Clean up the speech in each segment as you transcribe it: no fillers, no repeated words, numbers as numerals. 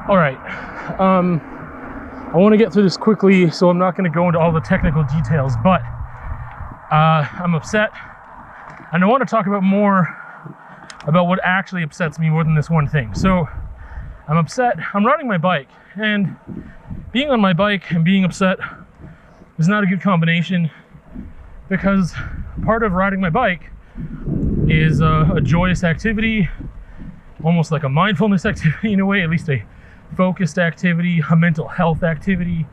All right. I want to get through this quickly, so I'm not going to go into all the technical details, but I'm upset. And I want to talk about what actually upsets me more than this one thing. So I'm upset. I'm riding my bike, and being on my bike and being upset is not a good combination, because part of riding my bike is a joyous activity, almost like a mindfulness activity in a way, at least a focused activity, a mental health activity,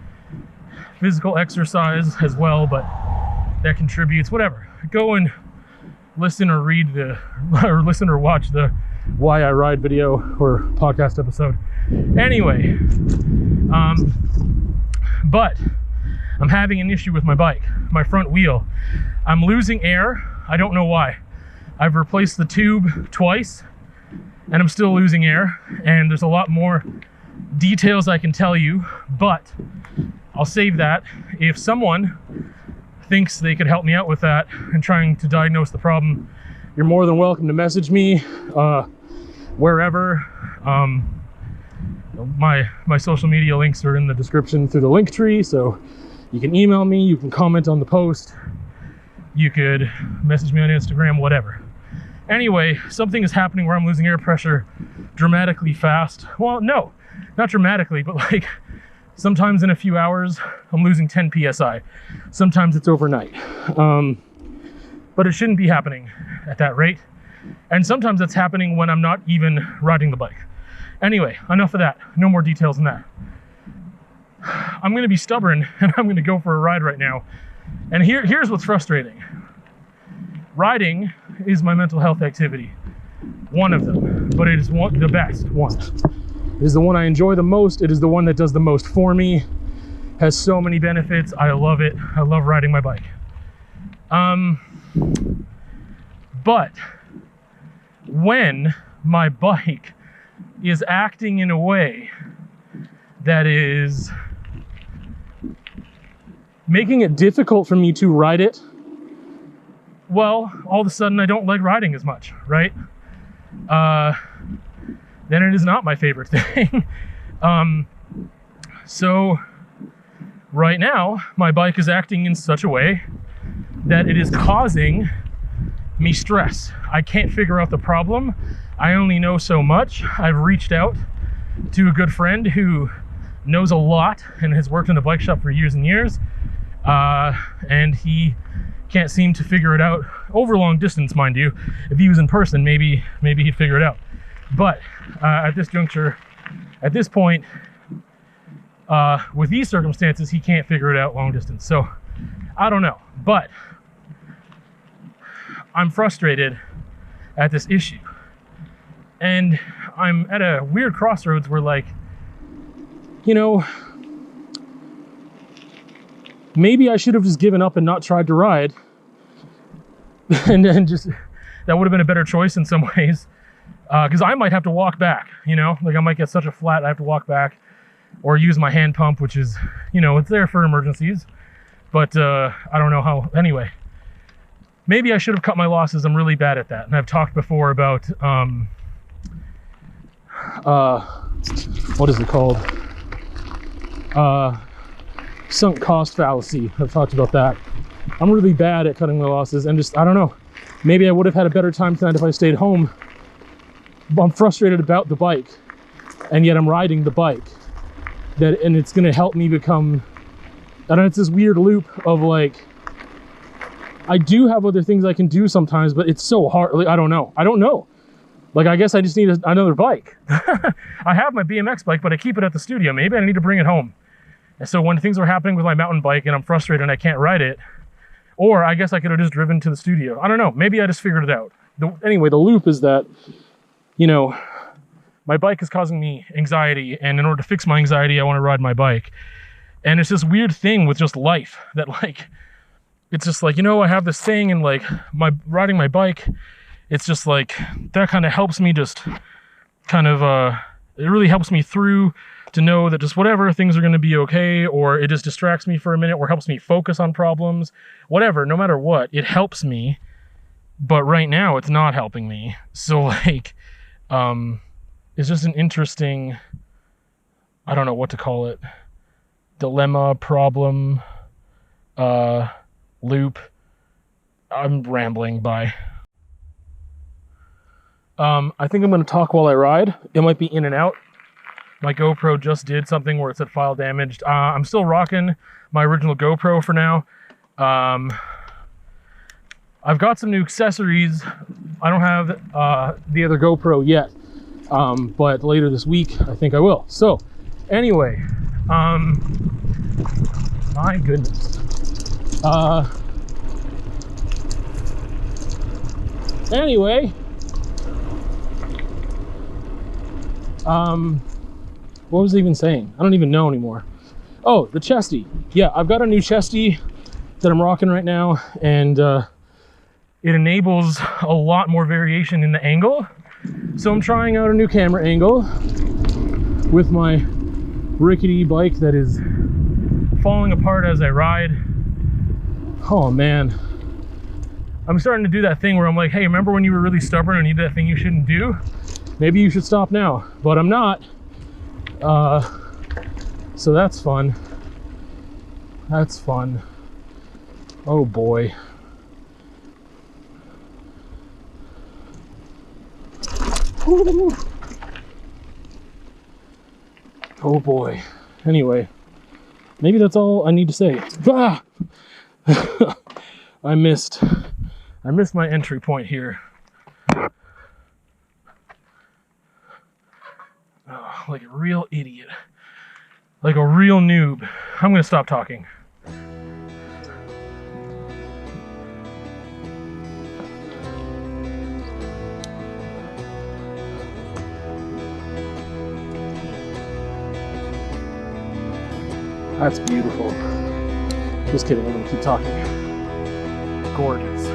physical exercise as well, but that contributes, whatever. Go and listen or watch the Why I Ride video or podcast episode. Anyway, but I'm having an issue with my bike, my front wheel. I'm losing air. I don't know why. I've replaced the tube twice and I'm still losing air, and there's a lot more details I can tell you, but I'll save that. If someone thinks they could help me out with that and trying to diagnose the problem, you're more than welcome to message me wherever. My social media links are in the description through the link tree, so you can email me, you can comment on the post, you could message me on Instagram, whatever. Anyway, something is happening where I'm losing air pressure dramatically fast. Well, no, not dramatically, but like sometimes in a few hours, I'm losing 10 PSI. Sometimes it's overnight. But it shouldn't be happening at that rate. And sometimes that's happening when I'm not even riding the bike. Anyway, enough of that. No more details than that. I'm gonna be stubborn and I'm gonna go for a ride right now. And here's what's frustrating. Riding is my mental health activity. One of them, but it is the best one. It is the one I enjoy the most. It is the one that does the most for me. Has so many benefits. I love it. I love riding my bike. But when my bike is acting in a way that is making it difficult for me to ride it, well, all of a sudden I don't like riding as much, right? Then it is not my favorite thing. So right now, my bike is acting in such a way that it is causing me stress. I can't figure out the problem. I only know so much. I've reached out to a good friend who knows a lot and has worked in a bike shop for years and years. And he can't seem to figure it out over long distance, mind you. If he was in person, maybe he'd figure it out. But at this juncture, at this point, with these circumstances, he can't figure it out long distance. So I don't know, but I'm frustrated at this issue. And I'm at a weird crossroads where, like, you know, maybe I should have just given up and not tried to ride. And then just, that would have been a better choice in some ways. Because I might have to walk back, you know, like I might get such a flat I have to walk back, or use my hand pump, which is, you know, it's there for emergencies, but I don't know how. Anyway, maybe I should have cut my losses. I'm really bad at that, and I've talked before about what is it called, sunk cost fallacy. I've talked about that. I'm really bad at cutting my losses, and just, I don't know, maybe I would have had a better time tonight if I stayed home. I'm frustrated about the bike, and yet I'm riding the bike, and it's going to help me become, and it's this weird loop of, like, I do have other things I can do sometimes, but it's so hard. Like, I don't know. Like, I guess I just need another bike. I have my BMX bike, but I keep it at the studio. Maybe I need to bring it home. And so when things are happening with my mountain bike and I'm frustrated and I can't ride it, or I guess I could have just driven to the studio. I don't know. Maybe I just figured it out. Anyway, the loop is that, you know, my bike is causing me anxiety, and in order to fix my anxiety, I want to ride my bike. And it's this weird thing with just life that, like, it's just like, you know, I have this thing, and like riding my bike, it's just like, that kind of helps me just kind of, it really helps me through to know that just whatever, things are going to be okay, or it just distracts me for a minute, or helps me focus on problems, whatever, no matter what, it helps me. But right now it's not helping me. So like, it's just an interesting I don't know what to call it, dilemma, problem, loop. I'm rambling. Bye. I think I'm going to talk while I ride. It might be in and out. My GoPro just did something where it said file damaged. I'm still rocking my original GoPro for now. I've got some new accessories. I don't have the other GoPro yet, but later this week I think I will. So anyway, my goodness. Anyway, what was I even saying? I don't even know anymore. Oh, the chesty. Yeah, I've got a new chesty that I'm rocking right now, and it enables a lot more variation in the angle. So I'm trying out a new camera angle with my rickety bike that is falling apart as I ride. Oh man. I'm starting to do that thing where I'm like, hey, remember when you were really stubborn and you did that thing you shouldn't do? Maybe you should stop now, but I'm not. So that's fun. That's fun. Oh boy. Ooh. Oh boy. Anyway, maybe that's all I need to say. Ah! I missed my entry point here. Oh, like a real idiot. Like a real noob. I'm gonna stop talking. That's beautiful. Just kidding, I'm gonna keep talking. Gorgeous.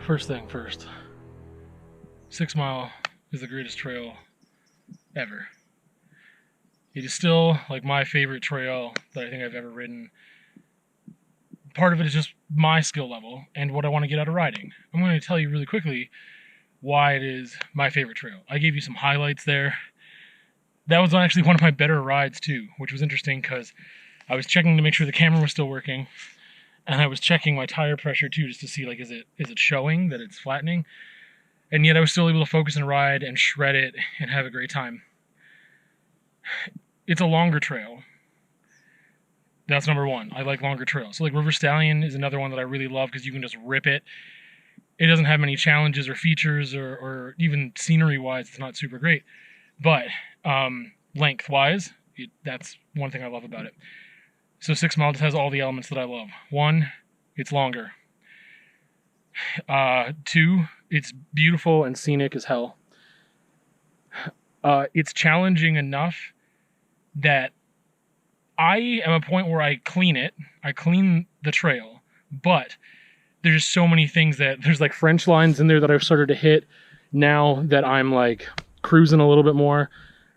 first thing first. 6 Mile is the greatest trail ever. It is still like my favorite trail that I think I've ever ridden. Part of it is just my skill level and what I want to get out of riding. I'm going to tell you really quickly why it is my favorite trail. I gave you some highlights there. That was actually one of my better rides too, which was interesting because I was checking to make sure the camera was still working, and I was checking my tire pressure too, just to see like is it showing that it's flattening, and yet I was still able to focus and ride and shred it and have a great time. It's a longer trail. That's number one. I like longer trails. So like River Stallion is another one that I really love because you can just rip it. It doesn't have many challenges or features or even scenery-wise, it's not super great. But length-wise, that's one thing I love about it. So 6 Mile just has all the elements that I love. 1, it's longer. 2, it's beautiful and scenic as hell. It's challenging enough that I am at a point where I clean it. I clean the trail, but there's just so many things that there's like French lines in there that I've started to hit now that I'm like cruising a little bit more.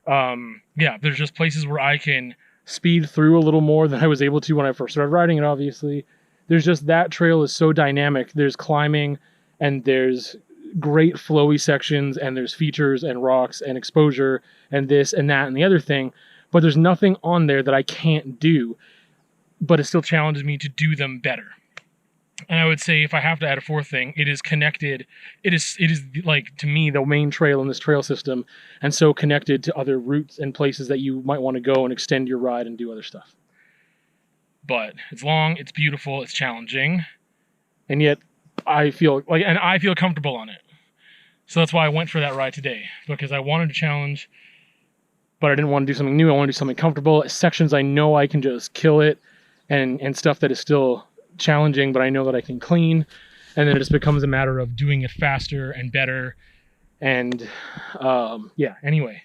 Yeah, there's just places where I can speed through a little more than I was able to when I first started riding it, obviously. There's just, that trail is so dynamic. There's climbing and there's great flowy sections and there's features and rocks and exposure and this and that and the other thing. But there's nothing on there that I can't do, but it still challenges me to do them better. And I would say if I have to add a fourth thing, it is connected. It is like, to me, the main trail in this trail system, and so connected to other routes and places that you might want to go and extend your ride and do other stuff. But it's long, it's beautiful, it's challenging, and yet I feel comfortable on it. So that's why I went for that ride today, because I wanted to challenge, but I didn't want to do something new. I want to do something comfortable. Sections I know I can just kill it, and stuff that is still challenging, but I know that I can clean. And then it just becomes a matter of doing it faster and better. And yeah, anyway.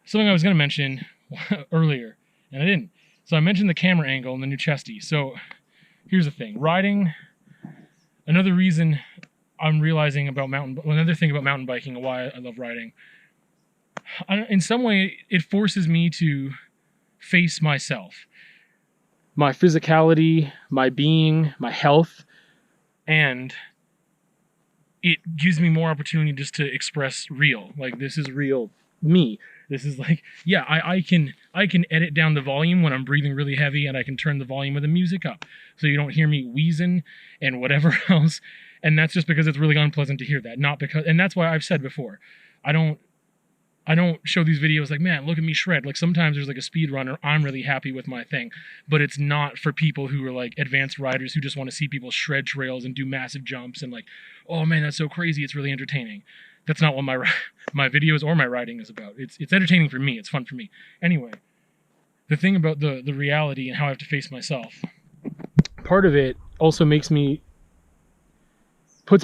Something I was going to mention earlier, and I didn't. So I mentioned the camera angle and the new chesty. So here's the thing. Riding, another reason I'm realizing about another thing about mountain biking and why I love riding. In some way, it forces me to face myself. My physicality, my being, my health, and it gives me more opportunity just to express real. Like, this is real me. This is like, yeah, I can edit down the volume when I'm breathing really heavy, and I can turn the volume of the music up so you don't hear me wheezing and whatever else. And that's just because it's really unpleasant to hear that. Not because, and that's why I've said before, I don't show these videos like, man, look at me shred. Like, sometimes there's like a speed runner, I'm really happy with my thing, but it's not for people who are like advanced riders who just want to see people shred trails and do massive jumps and like, oh man, that's so crazy, it's really entertaining. That's not what my videos or my riding is about. It's entertaining for me, it's fun for me. Anyway, the thing about the reality and how I have to face myself, part of it also puts me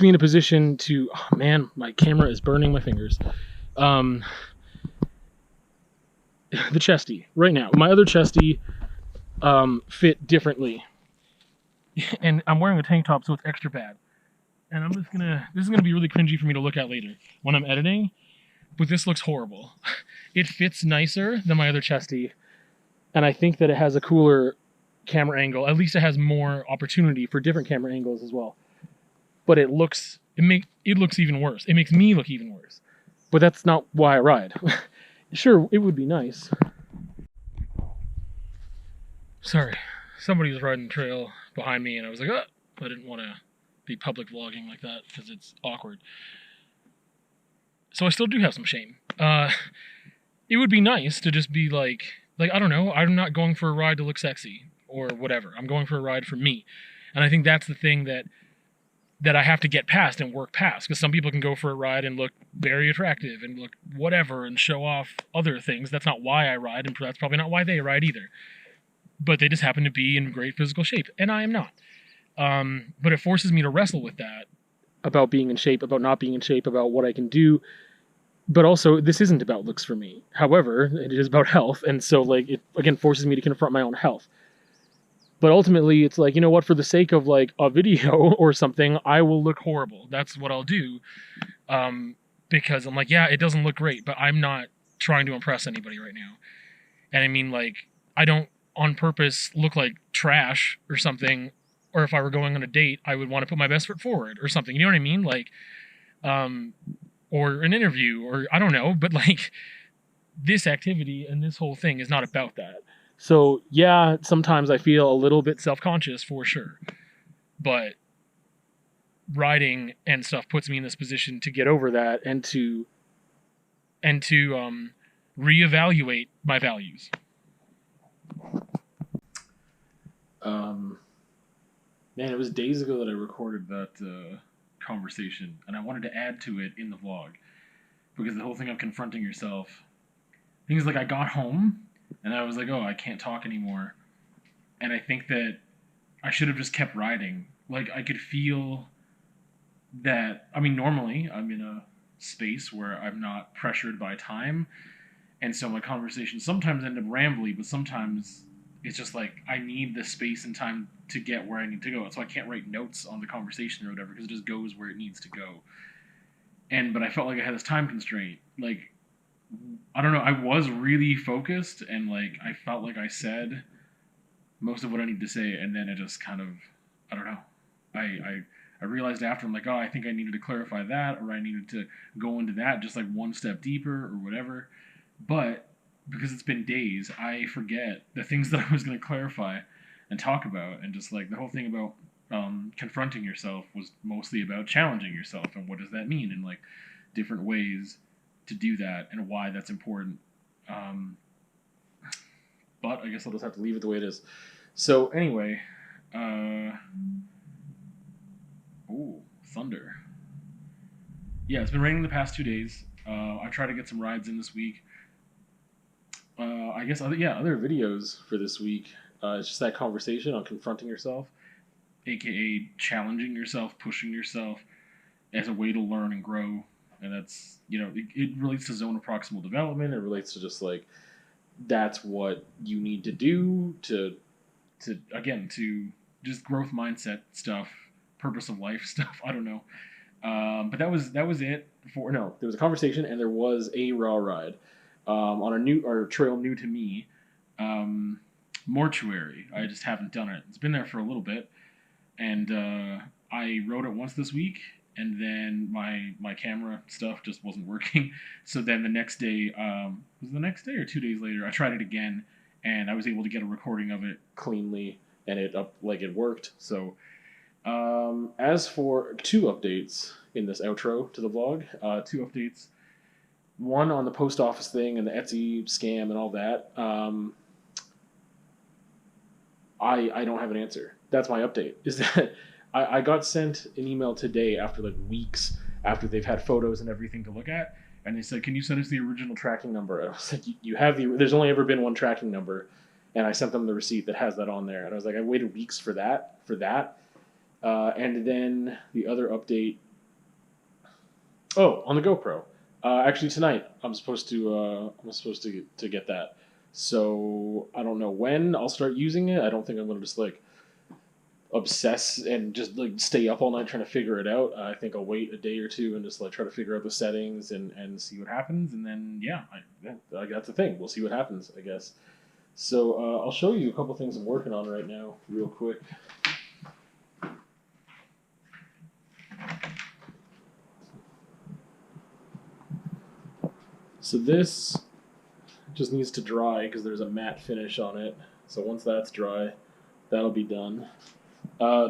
in a position to, oh man, my camera is burning my fingers. The chesty right now, my other chesty fit differently, and I'm wearing a tank top, so it's extra bad. And this is gonna be really cringy for me to look at later when I'm editing, but this looks horrible. It fits nicer than my other chesty, and I think that it has a cooler camera angle. At least it has more opportunity for different camera angles as well. But it looks even worse. It makes me look even worse. But that's not why I ride. Sure, it would be nice. Sorry, somebody was riding the trail behind me, and I was like, oh, I didn't want to be public vlogging like that because it's awkward. So I still do have some shame. It would be nice to just be like, I don't know, I'm not going for a ride to look sexy or whatever. I'm going for a ride for me. And I think that's the thing that I have to get past and work past, because some people can go for a ride and look very attractive and look whatever and show off other things. That's not why I ride, and that's probably not why they ride either. But they just happen to be in great physical shape, and I am not. But it forces me to wrestle with that, about being in shape, about not being in shape, about what I can do. But also, this isn't about looks for me. However, it is about health, and so like it again forces me to confront my own health. But ultimately, it's like, you know what, for the sake of like a video or something, I will look horrible. That's what I'll do. Because I'm like, yeah, it doesn't look great, but I'm not trying to impress anybody right now. And I mean, like, I don't on purpose look like trash or something. Or if I were going on a date, I would want to put my best foot forward or something. You know what I mean? Like, or an interview, or I don't know, but like this activity and this whole thing is not about that. So yeah, sometimes I feel a little bit self-conscious for sure, but riding and stuff puts me in this position to get over that and to reevaluate my values. Man, it was days ago that I recorded that conversation, and I wanted to add to it in the vlog, because the whole thing of confronting yourself, things like I got home and I was like, oh, I can't talk anymore, and I think that I should have just kept riding. Like, I could feel that, I mean, normally I'm in a space where I'm not pressured by time, and so my conversations sometimes end up rambly, but sometimes it's just like I need the space and time to get where I need to go. So I can't write notes on the conversation or whatever, because it just goes where it needs to go. But I felt like I had this time constraint. Like, I don't know, I was really focused, and like I felt like I said most of what I need to say, and then it just kind of, I don't know. I realized after, I'm like, oh, I think I needed to clarify that, or I needed to go into that just like one step deeper or whatever. But because it's been days, I forget the things that I was going to clarify and talk about. And just like the whole thing about confronting yourself was mostly about challenging yourself, and what does that mean, and like different ways to do that and why that's important. But I guess I'll just have to leave it the way it is. So anyway, ooh, thunder. Yeah, it's been raining the past 2 days. I tried to get some rides in this week. I guess other videos for this week. It's just that conversation on confronting yourself, aka challenging yourself, pushing yourself as a way to learn and grow. And that's, it relates to zone of proximal development. It relates to just like, that's what you need to do to just growth mindset stuff, purpose of life stuff. I don't know. But that was it for, no, there was a conversation and there was a raw ride. On a trail new to me, Mortuary. I just haven't done it. It's been there for a little bit, and I rode it once this week, and then my camera stuff just wasn't working. So then the next day, was it the next day or 2 days later, I tried it again, and I was able to get a recording of it cleanly, and it worked. So as for 2 updates in this outro to the vlog, 2 updates. One on the post office thing and the Etsy scam and all that. I don't have an answer. That's my update. Is that I got sent an email today after like weeks after they've had photos and everything to look at, and they said, "Can you send us the original tracking number?" And I was like, "You have the. There's only ever been one tracking number," and I sent them the receipt that has that on there. And I was like, "I waited weeks for that." And then the other update. Oh, on the GoPro. Actually, tonight I'm supposed to get that. So I don't know when I'll start using it. I don't think I'm gonna just like obsess and just like stay up all night trying to figure it out. I think I'll wait a day or two and just like try to figure out the settings and see what happens. And then that's the thing. We'll see what happens, I guess. So I'll show you a couple things I'm working on right now, real quick. So this just needs to dry because there's a matte finish on it. So once that's dry, that'll be done.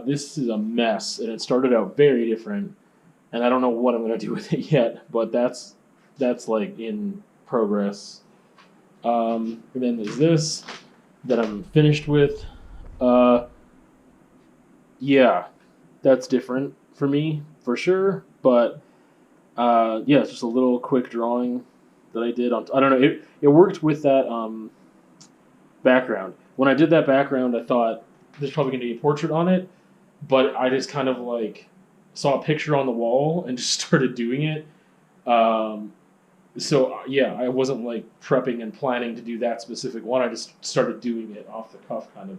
This is a mess, and it started out very different, and I don't know what I'm going to do with it yet, but that's like in progress. And then there's this that I'm finished with. Yeah, that's different for me, for sure, but it's just a little quick drawing that I did on. I don't know. It worked with that background. When I did that background, I thought there's probably going to be a portrait on it, but I just kind of like saw a picture on the wall and just started doing it. So I wasn't like prepping and planning to do that specific one. I just started doing it off the cuff, kind of.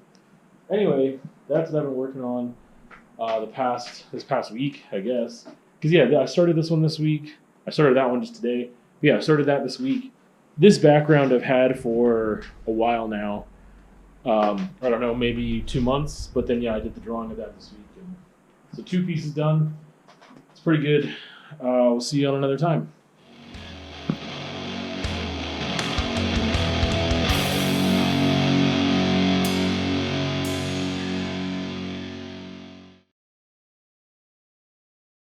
Anyway, that's what I've been working on this past week, I guess. Because yeah, I started this one this week. I started that one just today. But yeah, I started that this week. This background I've had for a while now. I don't know, maybe 2 months. But then yeah, I did the drawing of that this week. And so 2 pieces done. It's pretty good. We'll see you on another time.